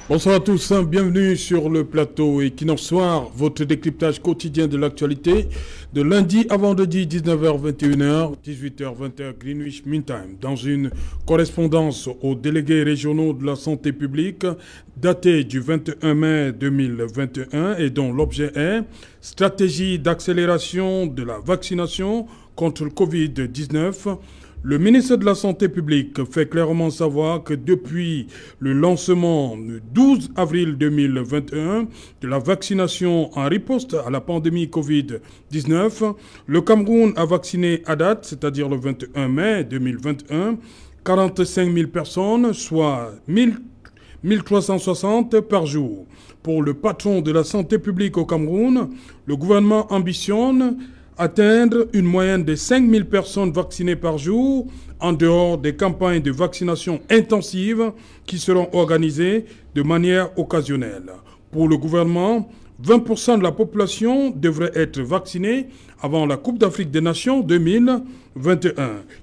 Bonsoir à tous, bienvenue sur le plateau Equinox Soir, votre décryptage quotidien de l'actualité de lundi à vendredi 19h-21h, 18h-20h Greenwich Mean Time, dans une correspondance aux délégués régionaux de la santé publique datée du 21 mai 2021 et dont l'objet est stratégie d'accélération de la vaccination contre le Covid-19. Le ministre de la Santé publique fait clairement savoir que depuis le lancement le 12 avril 2021 de la vaccination en riposte à la pandémie Covid-19, le Cameroun a vacciné à date, c'est-à-dire le 21 mai 2021, 45 000 personnes, soit 1360 par jour. Pour le patron de la santé publique au Cameroun, le gouvernement ambitionne atteindre une moyenne de 5 000 personnes vaccinées par jour en dehors des campagnes de vaccination intensive qui seront organisées de manière occasionnelle. Pour le gouvernement, 20% de la population devrait être vaccinée avant la Coupe d'Afrique des Nations 2021,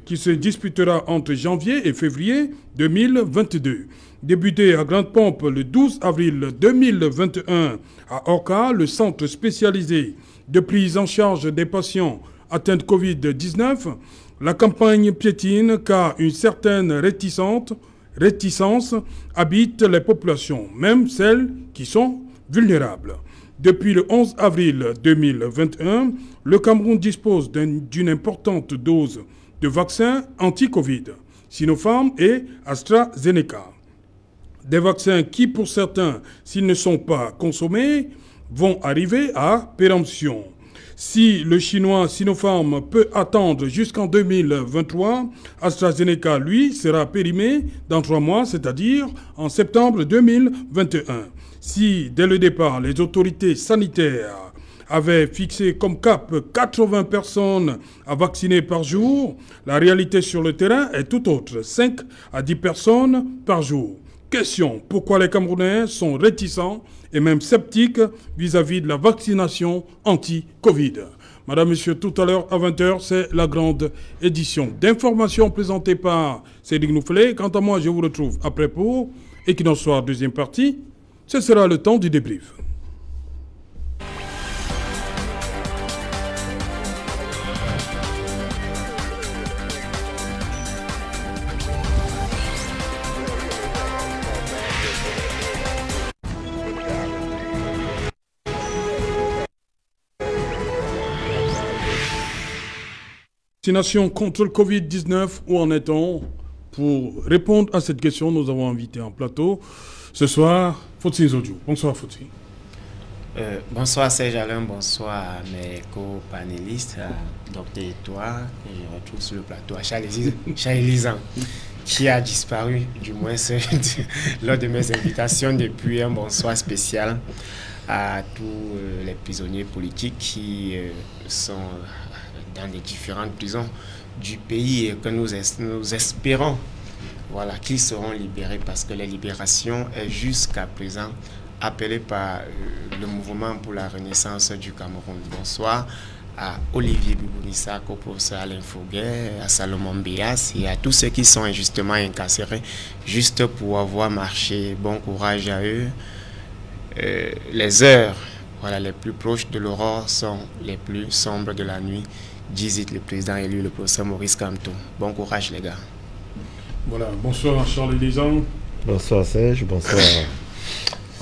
qui se disputera entre janvier et février 2022. Débuté à grande pompe le 12 avril 2021 à Oka, le centre spécialisé de prise en charge des patients atteints de Covid-19, la campagne piétine car une certaine réticence habite les populations, même celles qui sont vulnérables. Depuis le 11 avril 2021, le Cameroun dispose d'une importante dose de vaccins anti-Covid, Sinopharm et AstraZeneca. Des vaccins qui, pour certains, s'ils ne sont pas consommés, vont arriver à péremption. Si le chinois Sinopharm peut attendre jusqu'en 2023, AstraZeneca, lui, sera périmé dans 3 mois, c'est-à-dire en septembre 2021. Si, dès le départ, les autorités sanitaires avaient fixé comme cap 80 personnes à vacciner par jour, la réalité sur le terrain est tout autre, 5 à 10 personnes par jour. Question, pourquoi les Camerounais sont réticents et même sceptiques vis-à-vis de la vaccination anti-Covid. Madame, Monsieur, tout à l'heure à 20h, c'est la grande édition d'informations présentée par Cédric Nouffelé. Quant à moi, je vous retrouve après pour Equinox Soir, deuxième partie. Ce sera le temps du débrief. Vaccination contre le Covid-19, où en est-on? Pour répondre à cette question, nous avons invité en plateau ce soir Fotsi Nzodjou. Bonsoir Fotsi. Bonsoir Serge Alain, bonsoir à mes co-panélistes, Dr Edouard, que je retrouve sur le plateau, à Charles Lisan, qui a disparu, du moins lors de mes invitations, depuis un bonsoir spécial à tous les prisonniers politiques qui sont dans les différentes prisons du pays et que nous espérons qu'ils seront libérés, parce que la libération est jusqu'à présent appelée par le mouvement pour la renaissance du Cameroun. Bonsoir à Olivier Bibounissa, au professeur Alain Fouguet, à Salomon Béas et à tous ceux qui sont injustement incarcérés juste pour avoir marché. Bon courage à eux. Les heures les plus proches de l'aurore sont les plus sombres de la nuit, disait le président élu, le professeur Maurice Kamto. Bon courage les gars. Voilà, bonsoir Charles Lisan. Bonsoir Serge, bonsoir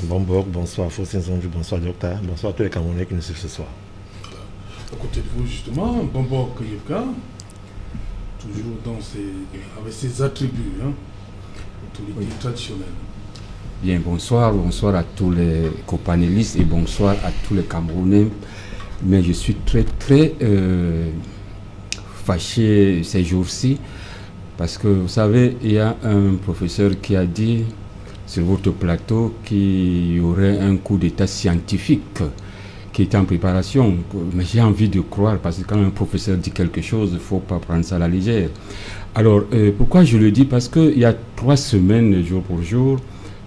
Bambok, bonsoir Fotsi Nzodjou, bonsoir Docteur, bonsoir à tous les Camerounais qui nous suivent ce soir. À côté de vous justement, Bambok Yevka, toujours avec ses attributs, autorité traditionnelle. Bien, bonsoir à tous les copanélistes et bonsoir à tous les Camerounais. Mais je suis très fâché ces jours-ci parce que vous savez, il y a un professeur qui a dit sur votre plateau qu'il y aurait un coup d'état scientifique qui est en préparation. Mais j'ai envie de croire, parce que quand un professeur dit quelque chose, il ne faut pas prendre ça à la légère. Alors, pourquoi je le dis? Parce qu'il y a 3 semaines, jour pour jour,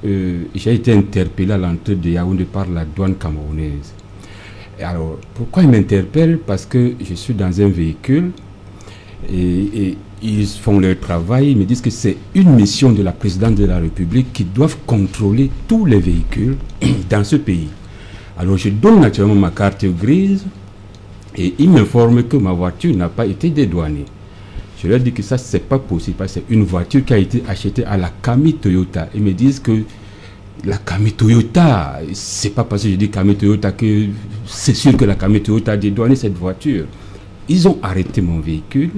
j'ai été interpellé à l'entrée de Yaoundé par la douane camerounaise. Alors, pourquoi il m'interpelle? Parce que je suis dans un véhicule et ils font leur travail, ils me disent que c'est une mission de la présidente de la République qui doivent contrôler tous les véhicules dans ce pays. Alors je donne naturellement ma carte grise et ils m'informent que ma voiture n'a pas été dédouanée. Je leur dis que ça, c'est pas possible, parce que c'est une voiture qui a été achetée à la Kami Toyota. Ils me disent que la Kami Toyota, c'est pas parce que je dis Kami Toyota que c'est sûr que la Kami Toyota a dédouané cette voiture. Ils ont arrêté mon véhicule.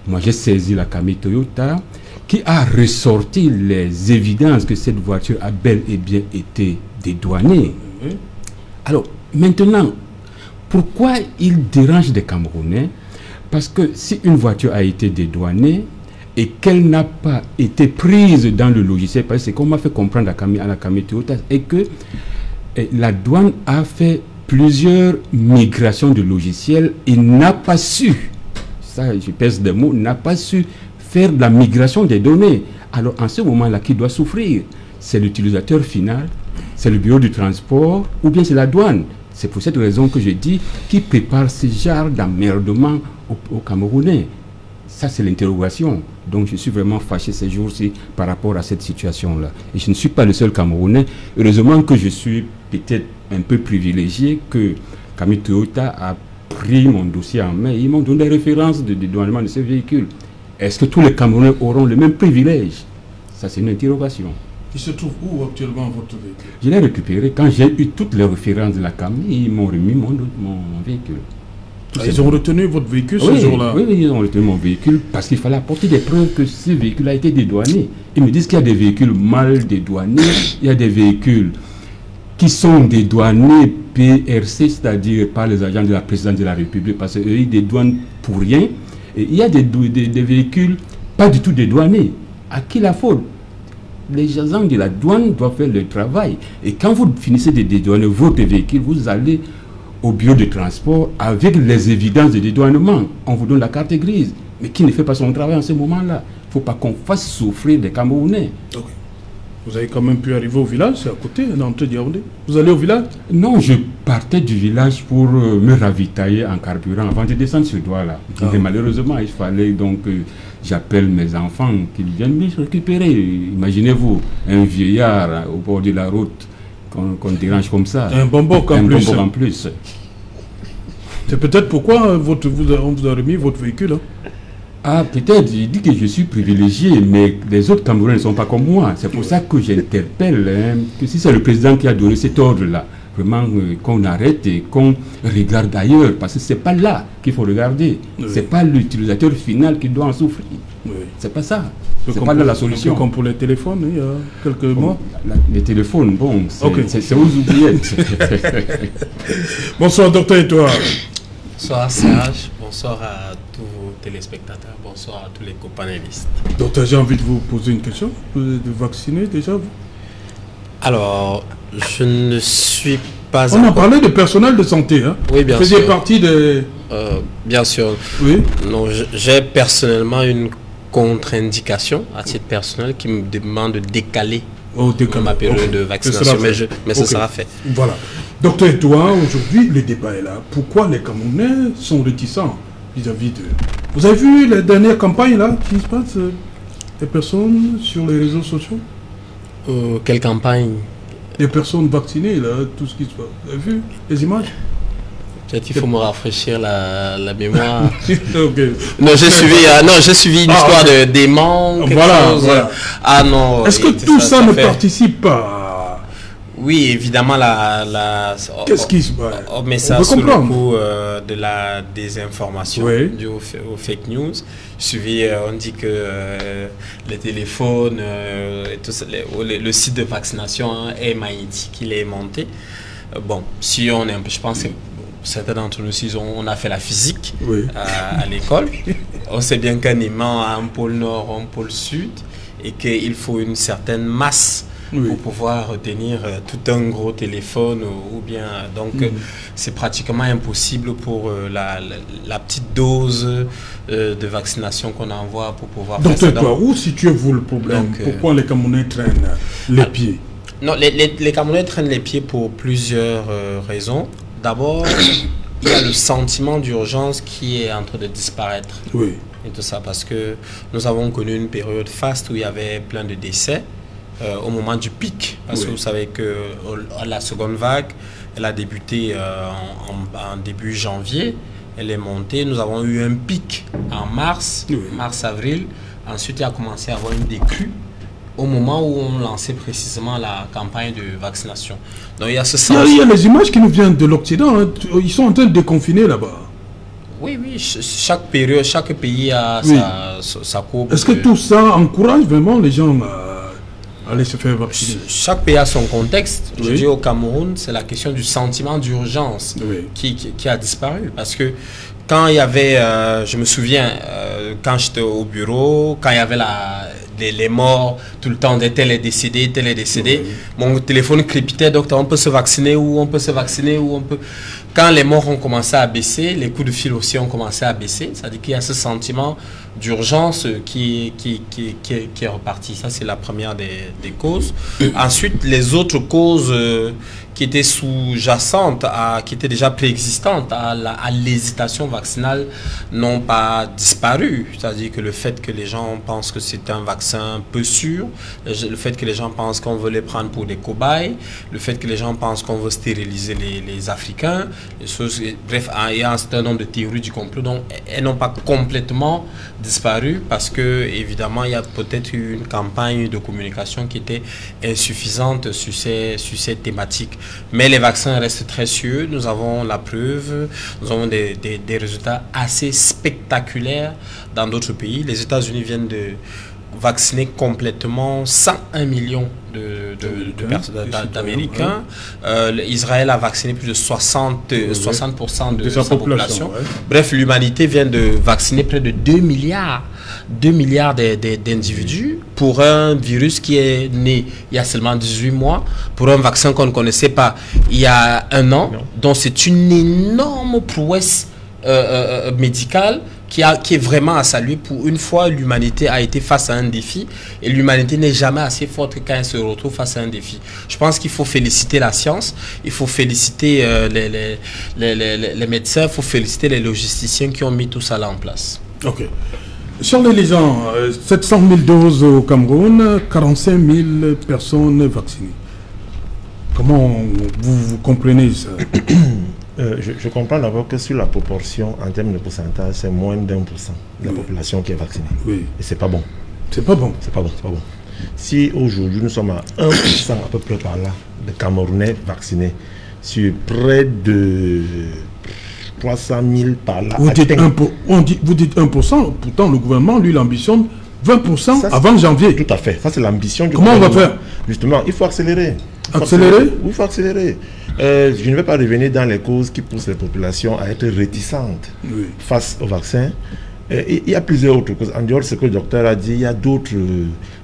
Moi, j'ai saisi la Kami Toyota qui a ressorti les évidences que cette voiture a bel et bien été dédouanée. Alors, maintenant, pourquoi il dérange des Camerounais? Parce que si une voiture a été dédouanée et qu'elle n'a pas été prise dans le logiciel, parce que c'est qu'on m'a fait comprendre à la Kami Toyota, et que la douane a fait plusieurs migrations de logiciels et n'a pas su, ça je pèse des mots, n'a pas su faire de la migration des données. Alors en ce moment-là, qui doit souffrir? C'est l'utilisateur final, c'est le bureau du transport ou bien c'est la douane. C'est pour cette raison que je dis qui prépare ce genre d'emmerdement aux Camerounais. Ça, c'est l'interrogation. Donc, je suis vraiment fâché ces jours-ci par rapport à cette situation-là. Et je ne suis pas le seul Camerounais. Heureusement que je suis peut-être un peu privilégié, que Kami Toyota a pris mon dossier en main. Ils m'ont donné des références de dédouanement de ces véhicules. Est-ce que tous les Camerounais auront le même privilège? Ça, c'est une interrogation. Il se trouve où actuellement votre véhicule? Je l'ai récupéré. Quand j'ai eu toutes les références de la Kami, ils m'ont remis mon véhicule. Ils ont retenu votre véhicule ce jour-là? Oui, ils ont retenu mon véhicule parce qu'il fallait apporter des preuves que ce véhicule a été dédouané. Ils me disent qu'il y a des véhicules mal dédouanés, il y a des véhicules qui sont dédouanés PRC, c'est-à-dire par les agents de la présidence de la République, parce qu'eux, ils dédouanent pour rien. Et il y a des véhicules pas du tout dédouanés. À qui la faute? Les agents de la douane doivent faire le travail. Et quand vous finissez de dédouaner votre véhicule, vous allez au bureau de transport avec les évidences de dédouanement. On vous donne la carte grise. Mais qui ne fait pas son travail en ce moment-là? Il ne faut pas qu'on fasse souffrir des Camerounais. Okay. Vous avez quand même pu arriver au village, c'est à côté, à l'entrée de Yaoundé. Vous allez au village? Non, je partais du village pour me ravitailler en carburant avant de descendre sur Douala. Mais malheureusement, il fallait donc j'appelle mes enfants qu'ils viennent me récupérer. Imaginez-vous, un vieillard au bord de la route qu'on dérange comme ça. Un bonbon en plus. C'est peut-être pourquoi on vous a remis votre véhicule. Hein? Ah, peut-être, je dis que je suis privilégié, mais les autres Camerounais ne sont pas comme moi. C'est pour ça que j'interpelle, que si c'est le président qui a donné cet ordre-là, vraiment qu'on arrête et qu'on regarde ailleurs, parce que ce n'est pas là qu'il faut regarder. Oui. Ce n'est pas l'utilisateur final qui doit en souffrir. Oui. C'est pas ça. C'est pas là la solution. Comme pour les téléphones, il y a quelques mois. Les téléphones, bon, c'est aux oubliettes. Bonsoir, docteur Edouard. Bonsoir Serge, bonsoir à tous vos téléspectateurs, bonsoir à tous les copanélistes. Docteur, j'ai envie de vous poser une question. Vous êtes vacciné déjà, vous? Alors, je ne suis pas... On a parlé de personnel de santé, hein? Oui, bien sûr. Vous faisiez partie des... bien sûr. Oui. Non, j'ai personnellement une contre-indication à titre personnel qui me demande de décaler ma période de vaccination, mais ce sera fait. Voilà. Docteur Edouard, aujourd'hui, le débat est là. Pourquoi les Camerounais sont réticents vis-à-vis de... Vous avez vu les dernières campagnes là qui se passent, des personnes sur les réseaux sociaux? Quelle campagne? Des personnes vaccinées, là, tout ce qui se passe. Vous avez vu les images? Peut-être qu'il faut me rafraîchir la mémoire. Okay. Non, j'ai suivi une histoire de démon. Voilà. Ah non. Est-ce que tout ça ne participe pas? Oui, évidemment, qu'est-ce qui se passe? Mais ça, sous le coup de la désinformation, due aux fake news. On dit que les téléphones, le site de vaccination est magnétique, il est aimanté. Bon, si on est un peu, je pense que certains d'entre nous, si on a fait la physique à l'école, on sait bien qu'un aimant a un pôle nord, un pôle sud, et qu'il faut une certaine masse pour pouvoir retenir tout un gros téléphone ou bien donc c'est pratiquement impossible pour la petite dose de vaccination qu'on envoie pour pouvoir faire ça. Donc où situez-vous le problème? Pourquoi les Camerounais traînent les pieds? Non, les Camerounais traînent les pieds pour plusieurs raisons. D'abord, il y a le sentiment d'urgence qui est en train de disparaître. et tout ça, parce que nous avons connu une période faste où il y avait plein de décès au moment du pic, parce que vous savez que la seconde vague, elle a débuté en début janvier, elle est montée, nous avons eu un pic en mars, mars-avril, ensuite il a commencé à avoir une décrue au moment où on lançait précisément la campagne de vaccination. Donc il y a ce sens. Il y a les images qui nous viennent de l'Occident, hein. Ils sont en train de déconfiner là-bas. Oui, chaque période, chaque pays a sa courbe. Est-ce que tout ça encourage vraiment les gens à aller se faire vacciner? Chaque pays a son contexte. Je dis au Cameroun, c'est la question du sentiment d'urgence qui a disparu. Parce que quand il y avait, je me souviens, quand j'étais au bureau, quand il y avait les morts, tout le temps, tel est décédé, mon téléphone crépitait, docteur, on peut se vacciner ou on peut se vacciner ou on peut... Quand les morts ont commencé à baisser, les coups de fil aussi ont commencé à baisser, c'est-à-dire qu'il y a ce sentiment d'urgence qui est reparti. Ça, c'est la première des causes. Ensuite, les autres causes qui étaient sous-jacentes, qui étaient déjà préexistantes à l'hésitation vaccinale n'ont pas disparu. C'est-à-dire que le fait que les gens pensent que c'est un vaccin peu sûr, le fait que les gens pensent qu'on veut les prendre pour des cobayes, le fait que les gens pensent qu'on veut stériliser les Africains, les choses, bref, il y a un certain nombre de théories du complot, donc elles n'ont pas complètement disparu parce que, évidemment, il y a peut-être une campagne de communication qui était insuffisante sur ces thématiques. Mais les vaccins restent très sûrs. Nous avons la preuve. Nous avons des résultats assez spectaculaires dans d'autres pays. Les États-Unis viennent de vacciner complètement 101 millions d'Américains. Israël a vacciné plus de 60% de sa population. Bref, l'humanité vient de vacciner près de 2 milliards d'individus pour un virus qui est né il y a seulement 18 mois, pour un vaccin qu'on ne connaissait pas il y a 1 an. Donc c'est une énorme prouesse médicale qui est vraiment à saluer. Pour une fois, l'humanité a été face à un défi et l'humanité n'est jamais assez forte quand elle se retrouve face à un défi. Je pense qu'il faut féliciter la science, il faut féliciter les médecins, il faut féliciter les logisticiens qui ont mis tout ça là en place. Ok. Charles Elisant, 700 000 doses au Cameroun, 45 000 personnes vaccinées. Comment vous comprenez ça? Je comprends d'abord que sur la proportion, en termes de pourcentage, c'est moins d'1% de la population qui est vaccinée. Et c'est pas bon. C'est pas bon. C'est pas bon, c'est pas bon. Si aujourd'hui nous sommes à 1% à peu près par là de Camerounais vaccinés, sur près de 300 000 par là. Vous dites 1%, pourtant le gouvernement, lui, l'ambitionne 20% ça, avant janvier. Tout à fait. Ça, c'est l'ambition du gouvernement. Comment on va faire? Justement, il faut accélérer. Accélérer? Oui, il faut accélérer. Je ne vais pas revenir dans les causes qui poussent les populations à être réticentes face au vaccin. Il y a plusieurs autres causes. En dehors de ce que le docteur a dit, il y a d'autres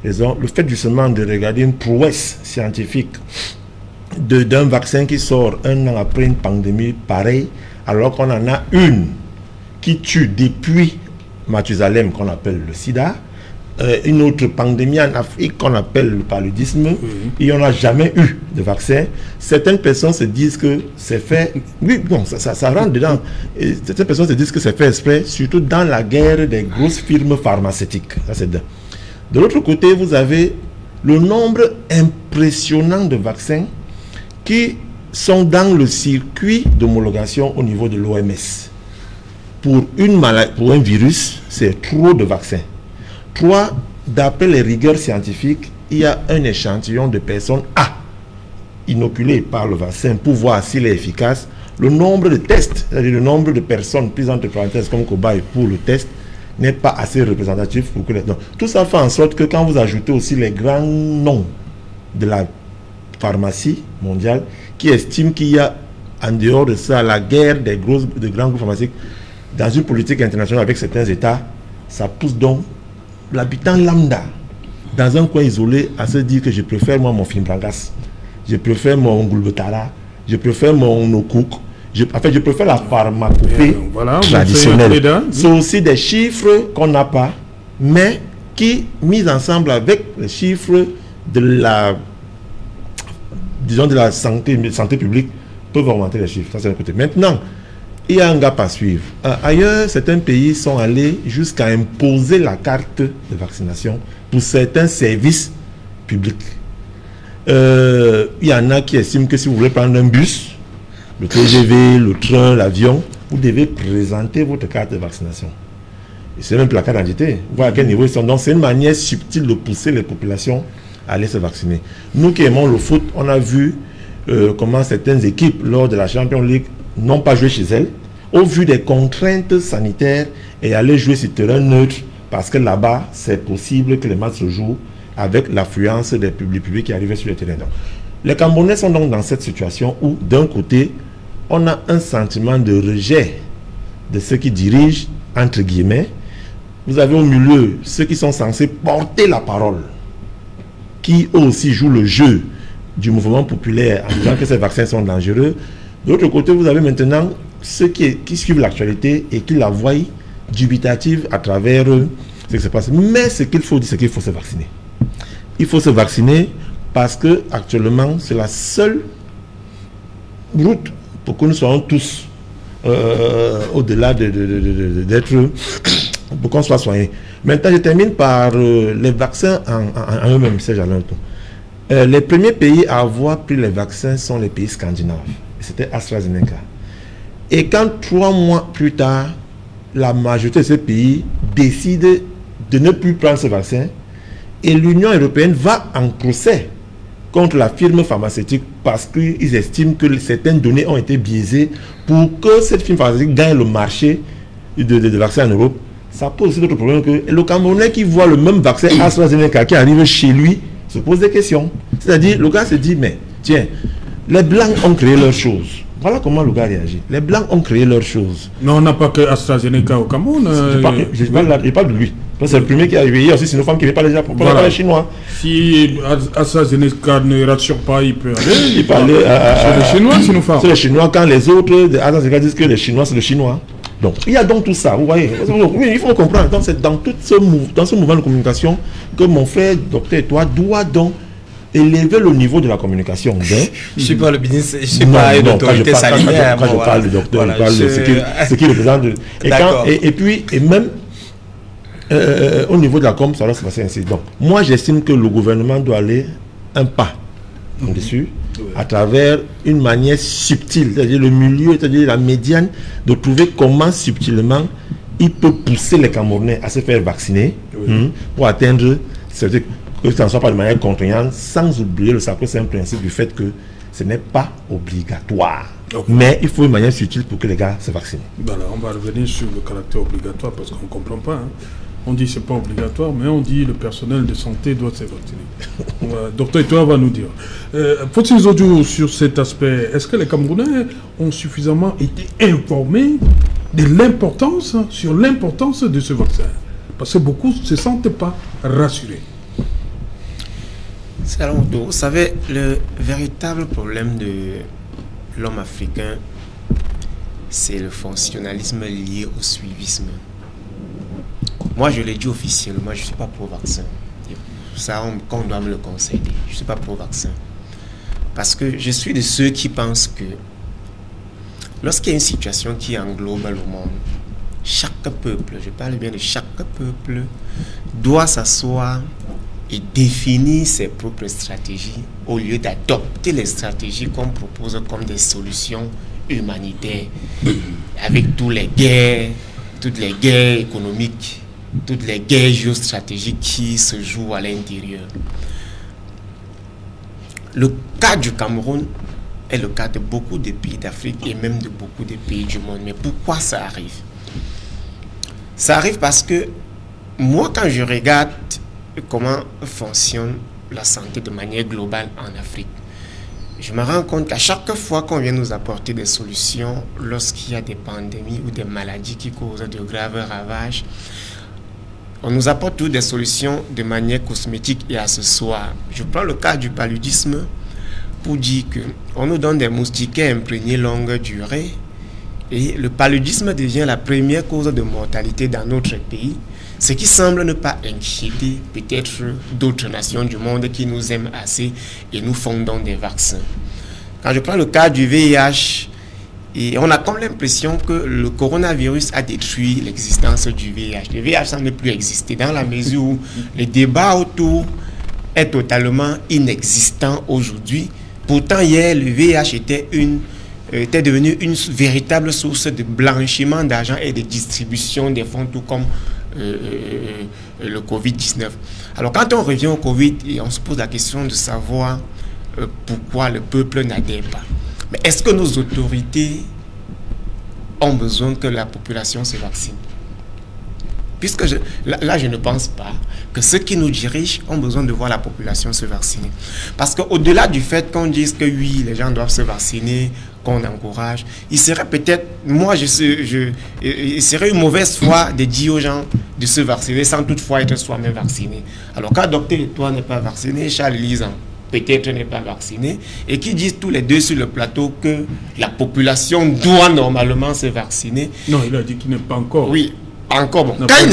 raisons. Le fait justement de regarder une prouesse scientifique d'un vaccin qui sort 1 an après une pandémie pareille, alors qu'on en a une qui tue depuis Mathusalem, qu'on appelle le sida, une autre pandémie en Afrique qu'on appelle le paludisme, il n'y en a jamais eu de vaccin. Certaines personnes se disent que c'est fait, oui, bon, ça rentre dedans. Et certaines personnes se disent que c'est fait exprès, surtout dans la guerre des grosses firmes pharmaceutiques. Ça, c'est de l'autre côté, vous avez le nombre impressionnant de vaccins qui sont dans le circuit d'homologation au niveau de l'OMS. Pour un virus, c'est trop de vaccins. 3, d'après les rigueurs scientifiques, il y a un échantillon de personnes inoculées par le vaccin pour voir s'il est efficace. Le nombre de tests, c'est-à-dire le nombre de personnes prises entre parenthèses comme cobaye pour le test, n'est pas assez représentatif pour que donc, tout ça fait en sorte que quand vous ajoutez aussi les grands noms de la pharmacie mondiale qui estiment qu'il y a en dehors de ça la guerre des grands groupes pharmaceutiques dans une politique internationale avec certains États, ça pousse donc l'habitant lambda dans un coin isolé à se dire que je préfère moi mon Fimbrangas, je préfère mon Goulbetara, je préfère mon Nokouk, je préfère la pharmacopée traditionnelle. C'est aussi des chiffres qu'on n'a pas, mais qui, mis ensemble avec les chiffres de la, disons, de la santé publique, peuvent augmenter les chiffres. Ça, c'est un côté. Maintenant, il y a un gap à suivre. Ailleurs, certains pays sont allés jusqu'à imposer la carte de vaccination pour certains services publics. Il y en a qui estiment que si vous voulez prendre un bus, le TGV, le train, l'avion, vous devez présenter votre carte de vaccination. Et c'est même la carte d'identité. Vous voyez à quel niveau ils sont. Donc c'est une manière subtile de pousser les populations à aller se vacciner. Nous qui aimons le foot, on a vu comment certaines équipes, lors de la Champions League, n'ont pas joué chez elles, au vu des contraintes sanitaires, et aller jouer sur terrain neutre, parce que là-bas, c'est possible que les matchs se jouent avec l'affluence des publics qui arrivaient sur le terrain. Donc, les Camerounais sont donc dans cette situation où, d'un côté, on a un sentiment de rejet de ceux qui dirigent, entre guillemets. Vous avez au milieu ceux qui sont censés porter la parole, qui eux aussi jouent le jeu du mouvement populaire en disant que ces vaccins sont dangereux. De l'autre côté, vous avez maintenant ceux qui suivent l'actualité et qui la voient dubitative à travers ce qui se passe. Mais ce qu'il faut dire, c'est qu'il faut se vacciner. Il faut se vacciner parce que actuellement, c'est la seule route pour que nous soyons tous au-delà d'être, pour qu'on soit soignés. Maintenant, je termine par les vaccins en eux-mêmes, Serge Alain. Les premiers pays à avoir pris les vaccins sont les pays scandinaves. C'était AstraZeneca. Et quand 3 mois plus tard, la majorité de ces pays décide de ne plus prendre ce vaccin, et l'Union européenne va en procès contre la firme pharmaceutique parce qu'ils estiment que certaines données ont été biaisées pour que cette firme pharmaceutique gagne le marché de vaccins en Europe. Ça pose aussi d'autres problèmes que le Camerounais qui voit le même vaccin AstraZeneca qui arrive chez lui se pose des questions. C'est-à-dire, le gars se dit, mais tiens, les Blancs ont créé leurs choses. Voilà comment le gars réagit. Les Blancs ont créé leurs choses. Mais on n'a pas que AstraZeneca au Cameroun. Je parle de lui. C'est le premier qui est arrivé. Il y a aussi Sinopharm qui n'est pas déjà pour parler les Chinois. Si AstraZeneca ne rassure pas, il peut aller. Il peut aller c'est les Chinois, Sinopharm. C'est les Chinois quand les autres de AstraZeneca disent que les Chinois, c'est le Chinois. Donc, il y a donc tout ça, vous voyez. Oui, il faut comprendre. Donc, c'est dans ce mouvement de communication que mon frère, docteur et toi, doit donc élever le niveau de la communication. Je ne suis pas le ministre, je ne suis non, pas une non, autorité sanitaire. Quand je parle du docteur, je parle de ce qui représente. Et même au niveau de la com, ça doit se passer ainsi. Donc, moi, j'estime que le gouvernement doit aller un pas dessus, à travers une manière subtile, c'est-à-dire le milieu, c'est-à-dire la médiane, de trouver comment subtilement il peut pousser les Camerounais à se faire vacciner pour atteindre, que ça ne soit pas de manière contraignante, sans oublier le sacro-saint principe du fait que ce n'est pas obligatoire. Mais il faut une manière subtile pour que les gars se vaccinent. Voilà, on va revenir sur le caractère obligatoire parce qu'on ne comprend pas. On dit que ce n'est pas obligatoire, mais on dit que le personnel de santé doit se vacciner. Docteur Etoa va nous dire. Faut-il audio sur cet aspect? Est-ce que les Camerounais ont suffisamment été informés de l'importance, sur l'importance de ce vaccin? Parce que beaucoup ne se sentent pas rassurés. Vous savez, le véritable problème de l'homme africain, c'est le fonctionnalisme lié au suivisme. Moi, je l'ai dit officiellement, je ne suis pas pro-vaccin. Ça, on doit me le conseiller. Je ne suis pas pro-vaccin. Parce que je suis de ceux qui pensent que lorsqu'il y a une situation qui englobe le monde, chaque peuple, je parle bien de chaque peuple, doit s'asseoir et définir ses propres stratégies au lieu d'adopter les stratégies qu'on propose comme des solutions humanitaires avec toutes les guerres économiques, toutes les guerres géostratégiques qui se jouent à l'intérieur. Le cas du Cameroun est le cas de beaucoup de pays d'Afrique et même de beaucoup de pays du monde. Mais pourquoi ça arrive? Ça arrive parce que moi, quand je regarde comment fonctionne la santé de manière globale en Afrique, je me rends compte qu'à chaque fois qu'on vient nous apporter des solutions, lorsqu'il y a des pandémies ou des maladies qui causent de graves ravages, on nous apporte toutes des solutions de manière cosmétique et accessoire. Je prends le cas du paludisme pour dire qu'on nous donne des moustiquaires imprégnés longue durée et le paludisme devient la première cause de mortalité dans notre pays, ce qui semble ne pas inquiéter peut-être d'autres nations du monde qui nous aiment assez et nous font donc des vaccins. Quand je prends le cas du VIH, Et on a comme l'impression que le coronavirus a détruit l'existence du VIH. Le VIH semble plus exister dans la mesure où le débat autour est totalement inexistant aujourd'hui. Pourtant, hier, le VIH était devenu une véritable source de blanchiment d'argent et de distribution des fonds, tout comme le Covid-19. Alors, quand on revient au Covid, et on se pose la question de savoir pourquoi le peuple n'adhère pas. Mais est-ce que nos autorités ont besoin que la population se vaccine? Puisque là, je ne pense pas que ceux qui nous dirigent ont besoin de voir la population se vacciner. Parce qu'au-delà du fait qu'on dise que oui, les gens doivent se vacciner, qu'on encourage, il serait peut-être, il serait une mauvaise foi de dire aux gens de se vacciner sans toutefois être soi-même vacciné. Alors quand Docteur Etoile n'est pas vacciné, Charles Lisan peut-être n'est pas vacciné, et qui disent tous les deux sur le plateau que la population doit normalement se vacciner. Non, il a dit qu'il n'est pas encore. Oui, encore bon. Quand ils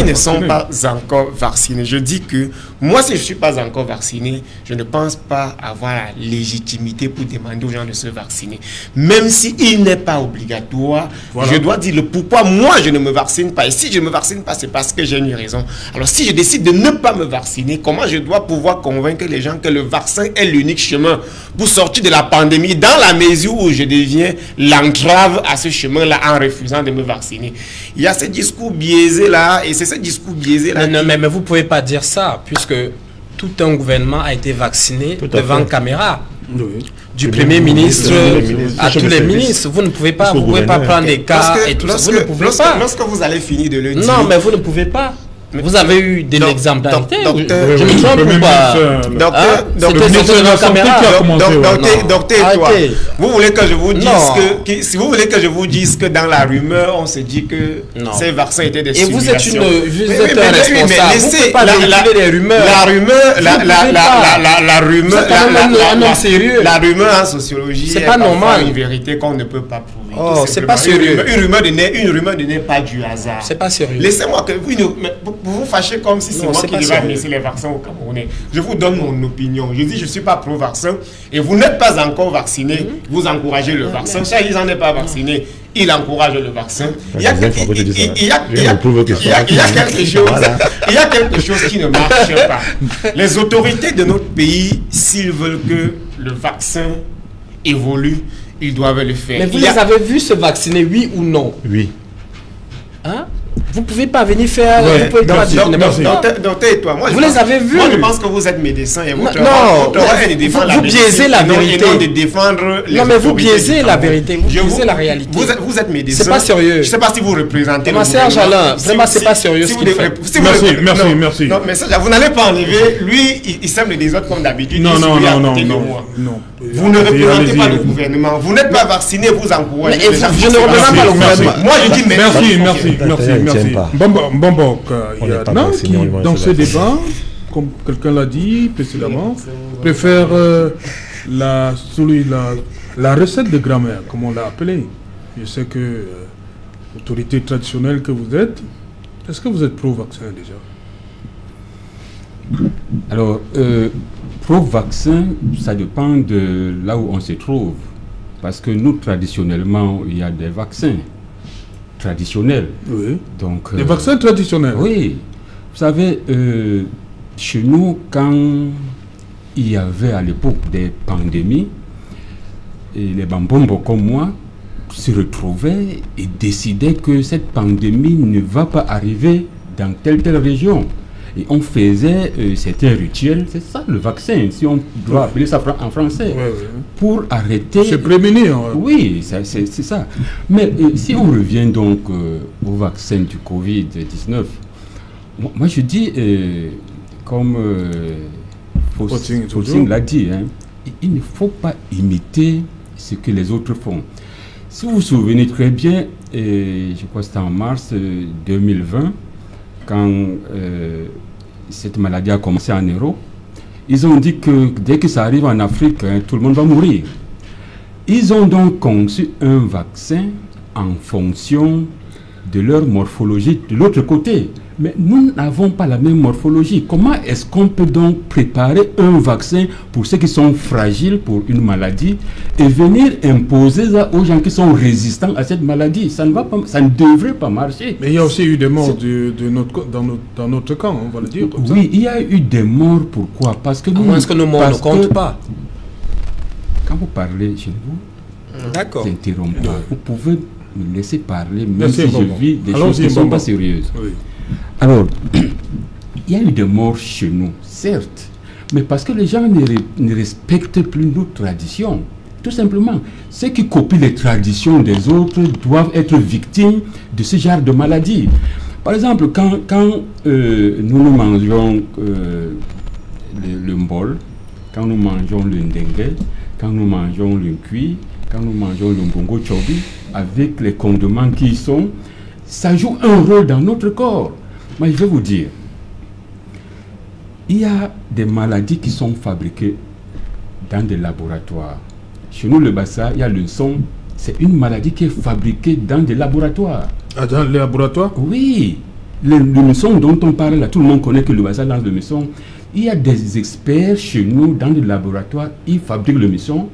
ne sont pas encore vaccinés, je dis que moi, si je ne suis pas encore vacciné, je ne pense pas avoir la légitimité pour demander aux gens de se vacciner. Même s'il n'est pas obligatoire, voilà. Je dois dire le pourquoi moi je ne me vaccine pas. Et si je ne me vaccine pas, c'est parce que j'ai une raison. Alors si je décide de ne pas me vacciner, comment je dois pouvoir convaincre les gens que le vaccin est l'unique chemin pour sortir de la pandémie, dans la mesure où je deviens l'entrave à ce chemin-là en refusant de me vacciner? Il y a ce discours biaisé là, et c'est ce discours biaisé là. Mais vous ne pouvez pas dire ça, puisque tout un gouvernement a été vacciné devant caméra. Oui. Du Premier ministre à tous les ministres. Vous ne pouvez pas, prendre des cas et tout ça. Vous ne pouvez pas. Lorsque vous allez finir de le dire. Non, mais vous ne pouvez pas. Vous avez eu des exemplarités. Je me trompe ou pas? Docteur Etoile, vous voulez que je vous dise que si vous voulez que je vous dise que dans la rumeur on se dit que ces vaccins étaient des simulations. Et vous êtes un responsable. Vous ne pouvez pas véhiculer des rumeurs. La rumeur en sociologie c'est pas normal. Une vérité qu'on ne peut pas prouver. Oh, c'est pas sérieux. Une rumeur n'est pas du hasard. C'est pas sérieux. Laissez-moi que vous vous fâchez comme si c'est moi qui devais administrer les vaccins au Camerounais. Je vous donne mon opinion. Je dis je ne suis pas pro-vaccin et vous n'êtes pas encore vacciné. Vous encouragez le vaccin. Charles Lisan n'est pas vacciné. Il encourage le vaccin. Il y a quelque chose qui ne marche pas. Les autorités de notre pays, s'ils veulent que le vaccin évolue, ils doivent le faire. Mais vous les avez vus se vacciner, oui ou non? Oui. Hein? Vous ne pouvez pas venir faire... Docteur Etoile, moi, vous les avez vus? Moi, je pense que vous êtes médecin et votre rôle est de défendre la vérité. Vous biaisez la vérité. De défendre les non, mais vous biaisez la vérité. Vous biaisez la réalité. Vous êtes médecin. C'est pas sérieux. Je ne sais pas si vous représentez le Serge Alain, vraiment, c'est pas sérieux ce qu'il fait. Merci. Non, mais vous n'allez pas enlever. Lui, il sème les désordres comme d'habitude. Non. Vous ne représentez pas le gouvernement. Vous n'êtes pas vacciné, vous encouragez. Je ne représente pas le gouvernement. Moi, je dis merci. Bon, il y en a qui, dans ce débat, comme quelqu'un l'a dit précédemment, préfère la recette de grammaire, comme on l'a appelée. Je sais que autorité traditionnelle que vous êtes, est-ce que vous êtes pro-vaccin déjà? Alors, pro-vaccin, ça dépend de là où on se trouve. Parce que nous, traditionnellement, il y a des vaccins traditionnels. Oui. Donc, des vaccins traditionnels? Oui. Vous savez, chez nous, quand il y avait à l'époque des pandémies, et les bambons comme moi se retrouvaient et décidaient que cette pandémie ne va pas arriver dans telle région. Et on faisait certains rituels, c'est ça le vaccin, si on doit appeler ça en français, pour arrêter... Se prémunir. Oui, c'est ça. Mais si on revient donc au vaccin du Covid-19, moi je dis, comme Faustine l'a dit, hein, il ne faut pas imiter ce que les autres font. Si vous vous souvenez très bien, je crois que c'était en mars 2020, quand cette maladie a commencé en Europe, ils ont dit que dès que ça arrive en Afrique, tout le monde va mourir. Ils ont donc conçu un vaccin en fonction de leur morphologie de l'autre côté. Mais nous n'avons pas la même morphologie. Comment est-ce qu'on peut donc préparer un vaccin pour ceux qui sont fragiles pour une maladie et venir imposer ça aux gens qui sont résistants à cette maladie? Ça ne va pas, ça ne devrait pas marcher. Mais il y a aussi eu des morts dans notre camp, on va le dire. Comme oui, ça. il y a eu des morts. Pourquoi? Parce que nous... Est-ce que nos morts ne comptent pas? Quand vous parlez chez vous, d'accord, n'interrompez pas. Vous pouvez me laisser parler, même merci, si je vis des choses qui ne sont pas sérieuses. Oui. Alors, il y a eu des morts chez nous, certes, mais parce que les gens ne respectent plus nos traditions. Tout simplement, ceux qui copient les traditions des autres doivent être victimes de ce genre de maladie. Par exemple, quand nous mangeons le mbol, quand nous mangeons le ndengue, quand nous mangeons le cuit, quand nous mangeons le mbongo chobi, avec les condiments qui y sont, ça joue un rôle dans notre corps. Mais je vais vous dire, il y a des maladies qui sont fabriquées dans des laboratoires. Chez nous, le Bassa, il y a le son. C'est une maladie qui est fabriquée dans des laboratoires. Ah, dans les laboratoires? Oui. Le maçon dont on parle là, tout le monde connaît que le Bassa lance le maçon. Il y a des experts chez nous dans les laboratoires, ils fabriquent le maçon.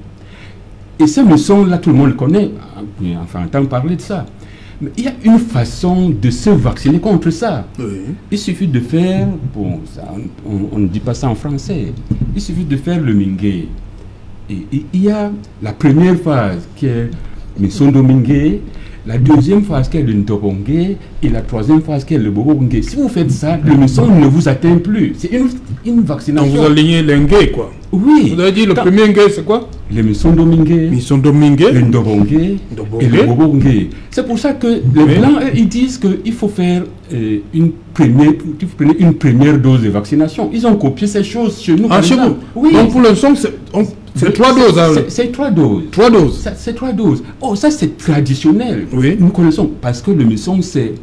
Et ce maçon là, tout le monde le connaît. Enfin, on entend parler de ça. Mais il y a une façon de se vacciner contre ça. Oui. Il suffit de faire, bon, ça, on ne dit pas ça en français, il suffit de faire le mingue. Et il y a la première phase qui est le sondo mingue, la deuxième phase qui est le ndobongue et la troisième phase qui est le bobongue. Si vous faites ça, le maçon ne vous atteint plus. C'est une vaccination. Donc vous alignez l'engue, quoi. Oui. Vous avez dit le premier ngue, c'est quoi? Le misondo mingue, le ndobongue et le bobongue. C'est pour ça que les Blancs, ils disent qu'il faut faire une première dose de vaccination. Ils ont copié ces choses chez nous. Ah, chez vous? Oui. Donc pour l'instant, c'est 3 doses. Hein. C'est 3 doses. 3 doses. C'est 3 doses. Oh, ça c'est traditionnel. Oui. Nous connaissons. Parce que le mison, c'est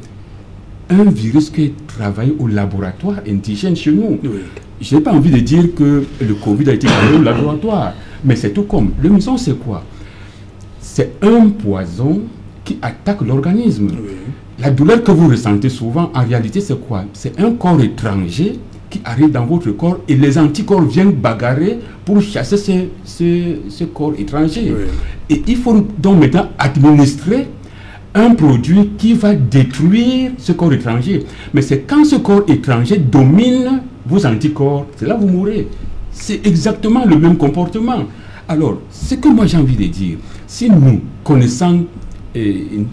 un virus qui est travaillé au laboratoire indigène chez nous. Oui. Je n'ai pas envie de dire que le Covid a été créé au laboratoire. Mais c'est tout comme. Le muson, c'est quoi? C'est un poison qui attaque l'organisme. Oui. La douleur que vous ressentez souvent, en réalité, c'est quoi? C'est un corps étranger qui arrive dans votre corps et les anticorps viennent bagarrer pour chasser ce corps étranger. Oui. Et il faut donc maintenant administrer un produit qui va détruire ce corps étranger. Mais c'est quand ce corps étranger domine vos anticorps, c'est là que vous mourrez. C'est exactement le même comportement. Alors, ce que moi j'ai envie de dire, si nous connaissons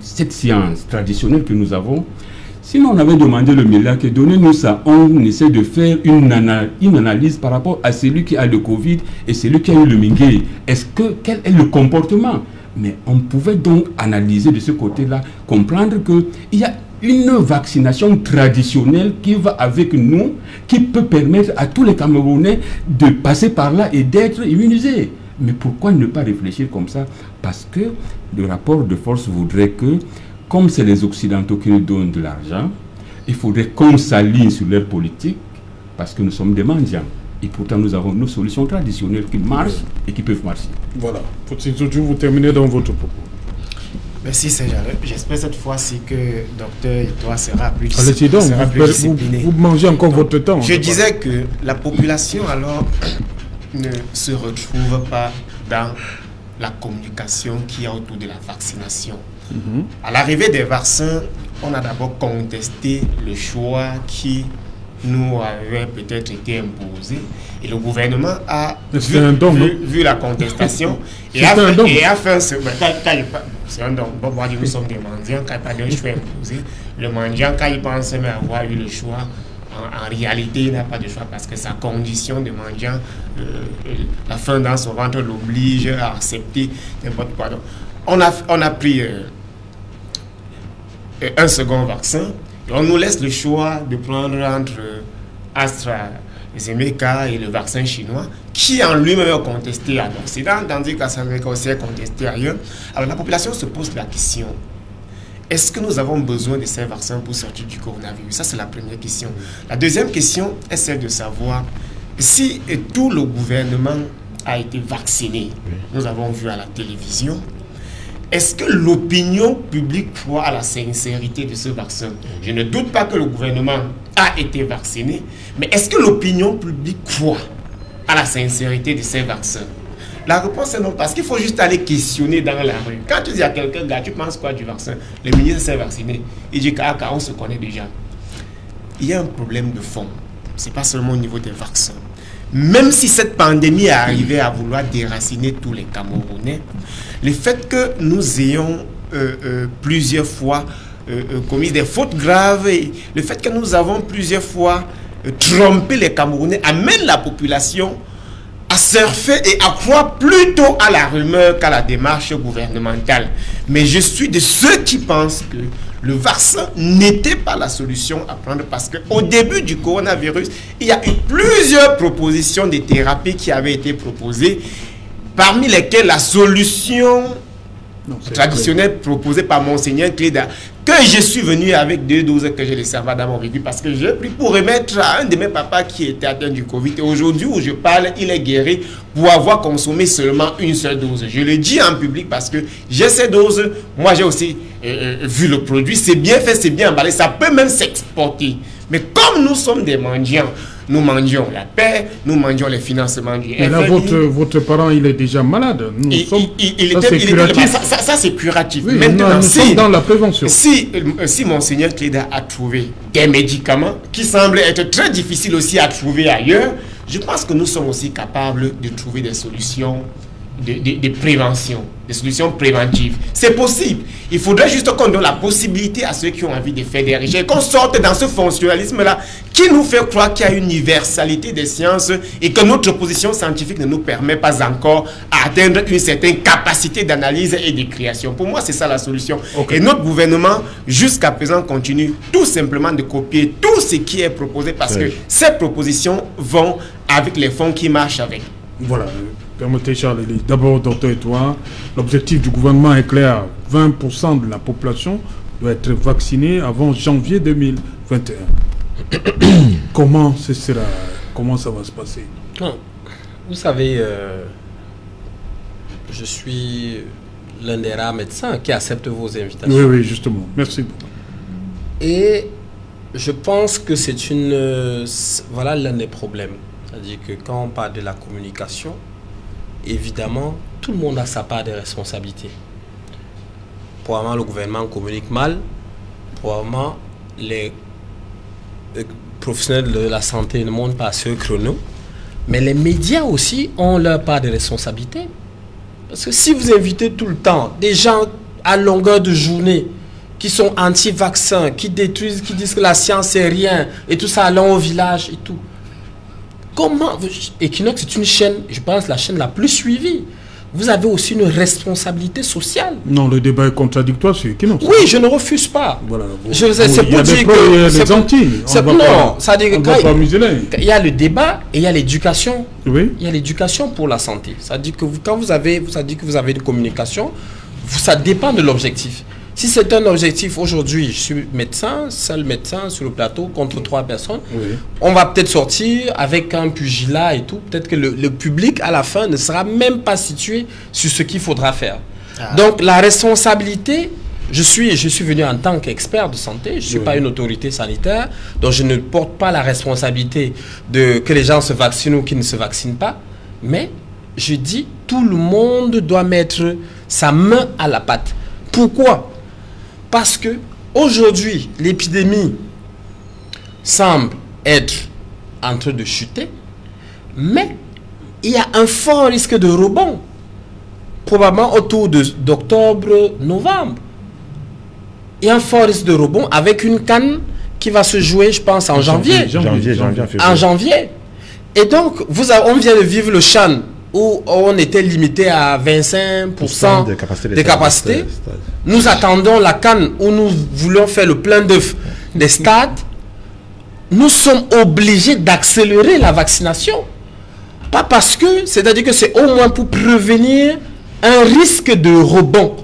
cette science traditionnelle que nous avons, si on avait demandé le miracle, donnez-nous ça, on essaie de faire une analyse par rapport à celui qui a le Covid et celui qui a eu le mingue. Quel est le comportement? Mais on pouvait donc analyser de ce côté-là, comprendre qu'il y a une vaccination traditionnelle qui va avec nous, qui peut permettre à tous les Camerounais de passer par là et d'être immunisés. Mais pourquoi ne pas réfléchir comme ça? Parce que le rapport de force voudrait que, comme c'est les Occidentaux qui nous donnent de l'argent, il faudrait qu'on s'aligne sur leur politique, parce que nous sommes des mendiants. Et pourtant, nous avons nos solutions traditionnelles qui marchent et qui peuvent marcher. Voilà. Faut-il toujours vous terminer dans votre propos? Merci, Serge-Alain. J'espère cette fois-ci que docteur et toi sera plus discipliné. Vous mangez encore votre temps. Je disais que la population, alors, ne se retrouve pas dans la communication qu'il y a autour de la vaccination. À l'arrivée des vaccins, on a d'abord contesté le choix qui nous avait peut-être été imposé et le gouvernement a vu la contestation et a fait c'est un don. Bon, moi, nous sommes des mendiants, quand il n'y a pas de choix imposé. Le mendiant, quand il pense même avoir eu le choix, en réalité, il n'a pas de choix parce que sa condition de mendiant, la faim dans son ventre l'oblige à accepter n'importe quoi. Donc, on a pris un second vaccin et on nous laisse le choix de prendre entre AstraZeneca et le vaccin chinois qui en lui-même est contesté à l'Occident, tandis qu'AstraZeneca aussi est contesté ailleurs. Alors la population se pose la question: est-ce que nous avons besoin de ces vaccins pour sortir du coronavirus? Ça, c'est la première question. La deuxième question est celle de savoir si tout le gouvernement a été vacciné. Nous avons vu à la télévision. est-ce que l'opinion publique croit à la sincérité de ce vaccin? Je ne doute pas que le gouvernement a été vacciné, mais est-ce que l'opinion publique croit à la sincérité de ces vaccins? La réponse est non, parce qu'il faut juste aller questionner dans la rue. Quand tu dis à quelqu'un, gars, tu penses quoi du vaccin? Le ministre s'est vacciné. Il dit qu'à on se connaît déjà. Il y a un problème de fond. Ce n'est pas seulement au niveau des vaccins. Même si cette pandémie est arrivée à vouloir déraciner tous les Camerounais, le fait que nous ayons plusieurs fois commis des fautes graves, et le fait que nous avons plusieurs fois trompé les Camerounais amène la population à surfer et à croire plutôt à la rumeur qu'à la démarche gouvernementale. Mais je suis de ceux qui pensent que le vaccin n'était pas la solution à prendre, parce qu'au début du coronavirus, il y a eu plusieurs propositions de thérapie qui avaient été proposées, parmi lesquelles la solution traditionnelle proposée par Monseigneur Cléda, que je suis venu avec 2 doses que j'ai laissé dans mon véhicule, parce que j'ai pris pour remettre à un de mes papas qui était atteint du Covid. Et aujourd'hui où je parle, il est guéri pour avoir consommé seulement une seule dose. Je le dis en public parce que j'ai ces doses. Moi, j'ai aussi vu le produit. C'est bien fait, c'est bien emballé. Ça peut même s'exporter. Mais comme nous sommes des mendiants, nous mendions la paix, nous mendions les financements du FMI. Et là, votre parent, il est déjà malade. Ça, c'est curatif. Oui, maintenant, nous sommes dans la prévention. Si Monseigneur Cléda a trouvé des médicaments qui semblent être très difficiles aussi à trouver ailleurs, je pense que nous sommes aussi capables de trouver des solutions de prévention, des solutions préventives. C'est possible. Il faudrait juste qu'on donne la possibilité à ceux qui ont envie de faire des recherches, qu'on sorte dans ce fonctionnalisme-là qui nous fait croire qu'il y a une universalité des sciences et que notre position scientifique ne nous permet pas encore à atteindre une certaine capacité d'analyse et de création. Pour moi, c'est ça la solution. Okay. Et notre gouvernement, jusqu'à présent, continue tout simplement de copier tout ce qui est proposé, parce que ces propositions vont avec les fonds qui marchent avec. Voilà. Permettez, Charles, d'abord, docteur Etoile, l'objectif du gouvernement est clair. 20% de la population doit être vaccinée avant janvier 2021. Comment ce sera? Comment ça va se passer? Non. Vous savez, je suis l'un des rares médecins qui accepte vos invitations. Oui, justement. Merci beaucoup. Et je pense que c'est voilà l'un des problèmes. C'est-à-dire que quand on parle de la communication, évidemment, tout le monde a sa part de responsabilité. Probablement, le gouvernement communique mal. Probablement, les professionnels de la santé ne montent pas à ce chrono. Mais les médias aussi ont leur part de responsabilité. Parce que si vous invitez tout le temps des gens à longueur de journée qui sont anti-vaccins, qui détruisent, qui disent que la science c'est rien, et tout ça, allant au village et tout. Comment Equinox est une chaîne, je pense, la chaîne la plus suivie. Vous avez aussi une responsabilité sociale. Non, le débat est contradictoire sur Equinox. Oui, je ne refuse pas. Voilà, c'est pour dire que c'est anti. Non, ça dit que il y a le débat et il y a l'éducation. Oui. Il y a l'éducation pour la santé. Ça dit que quand vous avez une communication, ça dépend de l'objectif. Si c'est un objectif, aujourd'hui, je suis médecin, seul médecin sur le plateau contre 3 personnes, on va peut-être sortir avec un pugilat et tout. Peut-être que le public, à la fin, ne sera même pas situé sur ce qu'il faudra faire. Donc, la responsabilité, je suis venu en tant qu'expert de santé, je ne suis pas une autorité sanitaire, donc je ne porte pas la responsabilité de que les gens se vaccinent ou qu'ils ne se vaccinent pas, mais je dis, tout le monde doit mettre sa main à la pâte. Pourquoi ? Parce que aujourd'hui, l'épidémie semble être en train de chuter, mais il y a un fort risque de rebond, probablement autour d'octobre, novembre. Il y a un fort risque de rebond avec une CAN qui va se jouer, je pense, en janvier. En janvier. Et donc, on vient de vivre le Chan, où on était limité à 25% de capacité. Nous attendons la CAN où nous voulons faire le plein d'œufs des stades. Nous sommes obligés d'accélérer la vaccination. Pas parce que, c'est-à-dire que c'est au moins pour prévenir un risque de rebond.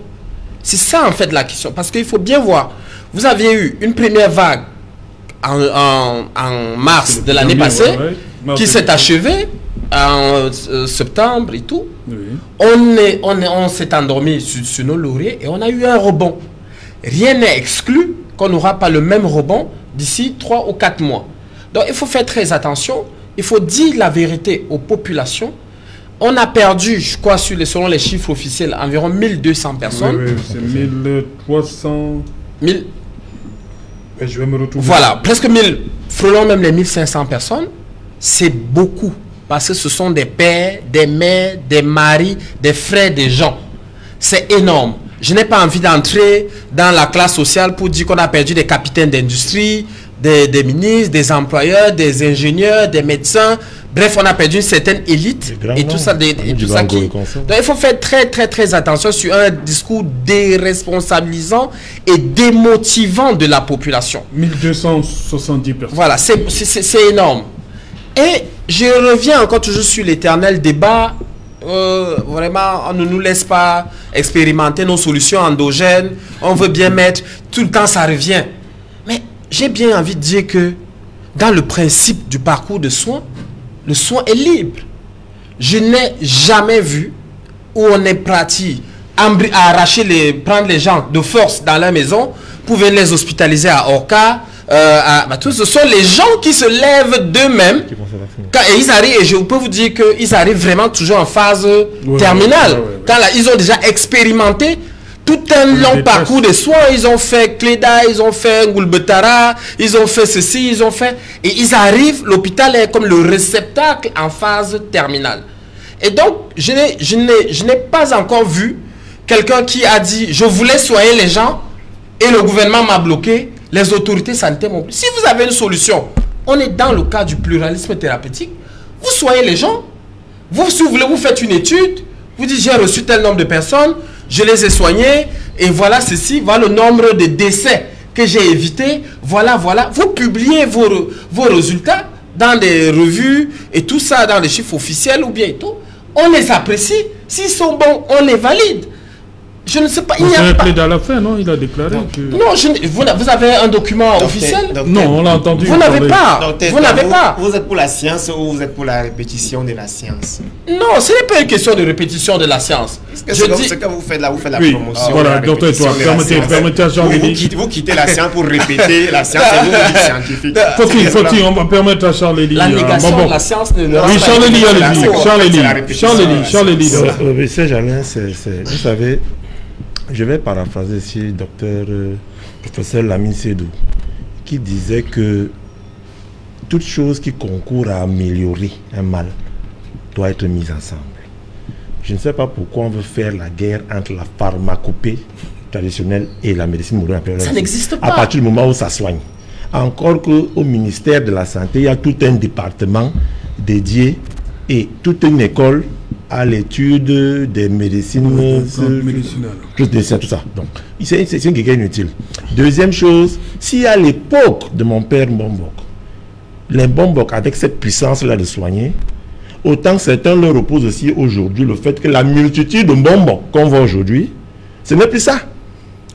C'est ça en fait la question. Parce qu'il faut bien voir, vous aviez eu une première vague en mars de l'année passée qui s'est achevée. en septembre et tout, on s'est endormi sur nos lauriers et on a eu un rebond. Rien n'est exclu qu'on n'aura pas le même rebond d'ici 3 ou 4 mois. Donc il faut faire très attention, il faut dire la vérité aux populations. On a perdu, je crois, selon les chiffres officiels, environ 1200 personnes. Oui, c'est 1300... 1000... Je vais me retrouver. Voilà, presque 1000, frôlons même les 1500 personnes. C'est beaucoup, parce que ce sont des pères, des mères, des maris, des frères des gens. C'est énorme. Je n'ai pas envie d'entrer dans la classe sociale pour dire qu'on a perdu des capitaines d'industrie, des ministres, des employeurs, des ingénieurs, des médecins. Bref, on a perdu une certaine élite et tout ça. Donc, il faut faire très attention sur un discours déresponsabilisant et démotivant de la population. 1270 personnes. Voilà, c'est énorme. Et je reviens encore toujours sur l'éternel débat. Vraiment, on ne nous laisse pas expérimenter nos solutions endogènes. On veut bien mettre, tout le temps ça revient. Mais j'ai bien envie de dire que dans le principe du parcours de soins, le soin est libre. Je n'ai jamais vu où on est parti à arracher prendre les gens de force dans la maison pour venir les hospitaliser à Orca. Ce sont les gens qui se lèvent d'eux-mêmes et ils arrivent, et je peux vous dire qu'ils arrivent vraiment toujours en phase terminale. Quand là, ils ont déjà expérimenté tout un long parcours de soins. Ils ont fait Cléda, ils ont fait Ngulbetara, ils ont fait ceci, ils ont fait... Et ils arrivent, l'hôpital est comme le réceptacle en phase terminale. Et donc, je n'ai pas encore vu quelqu'un qui a dit « Je voulais soigner les gens et le gouvernement m'a bloqué. » Les autorités sanitaires m'ont bloqué. Si vous avez une solution, on est dans le cas du pluralisme thérapeutique. Vous soignez les gens. Vous, si vous voulez, vous faites une étude. Vous dites, j'ai reçu tel nombre de personnes. Je les ai soignés. Et voilà ceci. Voilà le nombre de décès que j'ai évité. Voilà. Vous publiez vos résultats dans des revues et tout ça, dans les chiffres officiels ou bien et tout. On les apprécie. S'ils sont bons, on les valide. Je ne sais pas. Il a pas... à la fin, non? Il a déclaré que... Non, vous avez un document officiel? Non, on l'a entendu. Vous n'avez pas. Vous n'avez pas. Vous êtes pour la science ou vous êtes pour la répétition de la science? Non, ce n'est pas une question de répétition de la science. Ce que vous faites là, vous faites la promotion. Voilà, docteur, toi, permettez à Charles-Élie. Vous quittez la science pour répéter la science et vous dites scientifique. Faut-il, on va permettre à Charles-Élie. La négation de la science ne... Oui, Charles-Élie, allez-y. Charles-Élie. Vous savez... Je vais paraphraser ici professeur Lamine Sédou, qui disait que toute chose qui concourt à améliorer un mal doit être mise ensemble. Je ne sais pas pourquoi on veut faire la guerre entre la pharmacopée traditionnelle et la médecine moderne. Ça n'existe pas. À partir du moment où ça soigne. Encore qu'au ministère de la Santé, il y a tout un département dédié et toute une école à l'étude des médecines médicinales. Tout ça. Donc, c'est une guerre inutile. Deuxième chose, si à l'époque de mon père Mbombok, les Mbombok avec cette puissance-là de soigner, autant certains leur opposent aussi aujourd'hui le fait que la multitude de Mbombok qu'on voit aujourd'hui, ce n'est plus ça.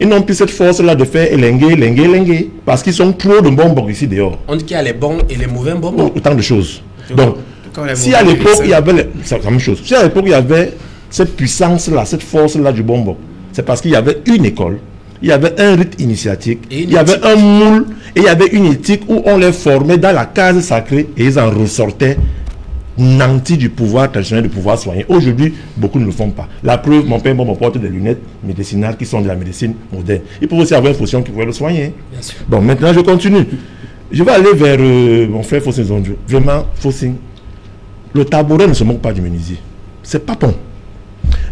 Ils n'ont plus cette force-là de faire élenguer, parce qu'ils sont trop de Mbombok ici dehors. On dit qu'il y a les bons et les mauvais Mbombok. Autant de choses. Donc, si à l'époque il y avait c'est la même chose. Si à l'époque il y avait cette puissance-là, cette force-là du Mbombok, c'est parce qu'il y avait une école, il y avait un rite initiatique, il y avait un moule et il y avait une éthique où on les formait dans la case sacrée et ils en ressortaient nantis du pouvoir traditionnel, du pouvoir soigner. Aujourd'hui, beaucoup ne le font pas. La preuve, mon père Mbombok porte des lunettes médicinales qui sont de la médecine moderne. Il peut aussi avoir une fonction qui pourrait le soigner. Bon, maintenant je continue. Je vais aller vers mon frère Fossin Zondio. Vraiment, Fossin. Le tabouret ne se moque pas du menuisier. C'est pas bon.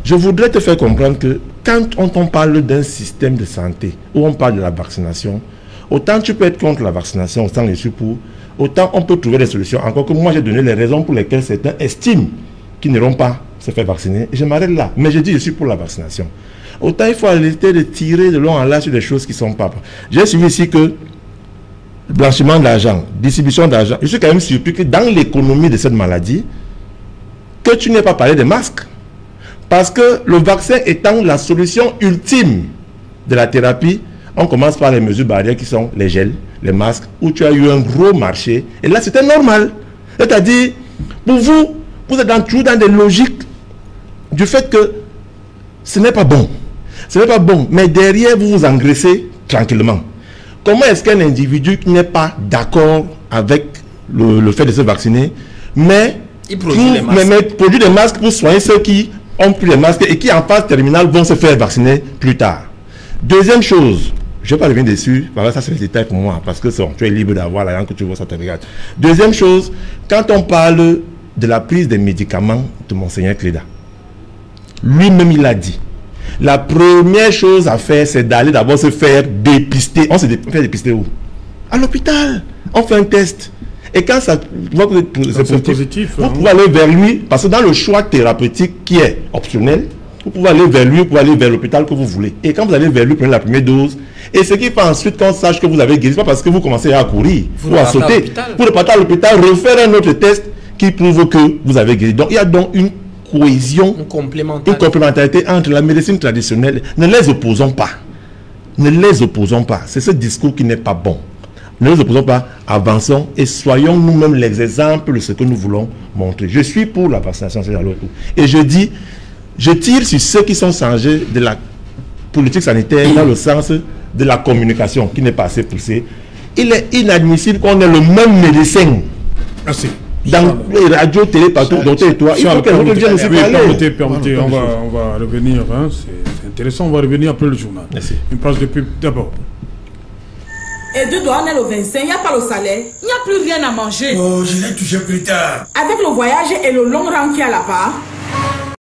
Je voudrais te faire comprendre que quand on parle d'un système de santé où on parle de la vaccination, autant tu peux être contre la vaccination, autant je suis pour, autant on peut trouver des solutions. Encore que moi j'ai donné les raisons pour lesquelles certains estiment qu'ils n'iront pas se faire vacciner. Et je m'arrête là. Mais je dis je suis pour la vaccination. Autant il faut arrêter de tirer de long en large sur des choses qui ne sont pas. J'ai suivi ici que blanchiment d'argent, distribution d'argent. Je suis quand même surpris que dans l'économie de cette maladie, que tu n'aies pas parlé des masques. Parce que le vaccin étant la solution ultime de la thérapie, on commence par les mesures barrières qui sont les gels, les masques, où tu as eu un gros marché. Et là, c'était normal. C'est-à-dire, pour vous, Vous êtes toujours dans des logiques du fait que ce n'est pas bon. Ce n'est pas bon. Mais derrière, vous vous engraissez tranquillement. Comment est-ce qu'un individu qui n'est pas d'accord avec le fait de se vacciner, mais produit des masques pour soigner ceux qui ont pris les masques et qui en phase terminale vont se faire vacciner plus tard. Deuxième chose, je ne vais pas revenir dessus, parce que ça c'est le détail pour moi, parce que tu es libre d'avoir la langue que tu vois, ça te regarde. Deuxième chose, quand on parle de la prise des médicaments de Monseigneur Cléda, lui-même il a dit, la première chose à faire, c'est d'aller d'abord se faire dépister. On se fait dépister où? À l'hôpital. On fait un test. Et quand ça c'est positif, vous pouvez aller vers lui, parce que dans le choix thérapeutique qui est optionnel, vous pouvez aller vers lui, vous pouvez aller vers l'hôpital que vous voulez. Et quand vous allez vers lui, prenez la première dose. Et ce qui fait ensuite qu'on sache que vous avez guéri, pas parce que vous commencez à courir ou à sauter. Vous repartez à l'hôpital, refaire un autre test qui prouve que vous avez guéri. Donc il y a donc une cohésion, une complémentarité entre la médecine traditionnelle. Ne les opposons pas. Ne les opposons pas. C'est ce discours qui n'est pas bon. Ne les opposons pas, avançons et soyons nous-mêmes les exemples de ce que nous voulons montrer. Je suis pour la vaccination, et je dis, je tire sur ceux qui sont chargés de la politique sanitaire dans le sens de la communication qui n'est pas assez poussée. Il est inadmissible qu'on ait le même médecin. Merci. Dans les radios, télé, partout, docteur et toi, il faut que l'autre vienne aussi parler. Permettez, on va revenir, hein, c'est intéressant, on va revenir après le journal. Merci. Une page de pub d'abord. Et de douane au 25, il n'y a pas le salaire, il n'y a plus rien à manger. Oh, je l'ai touché plus tard. Avec le voyage et le long rang qu'il y a là-bas,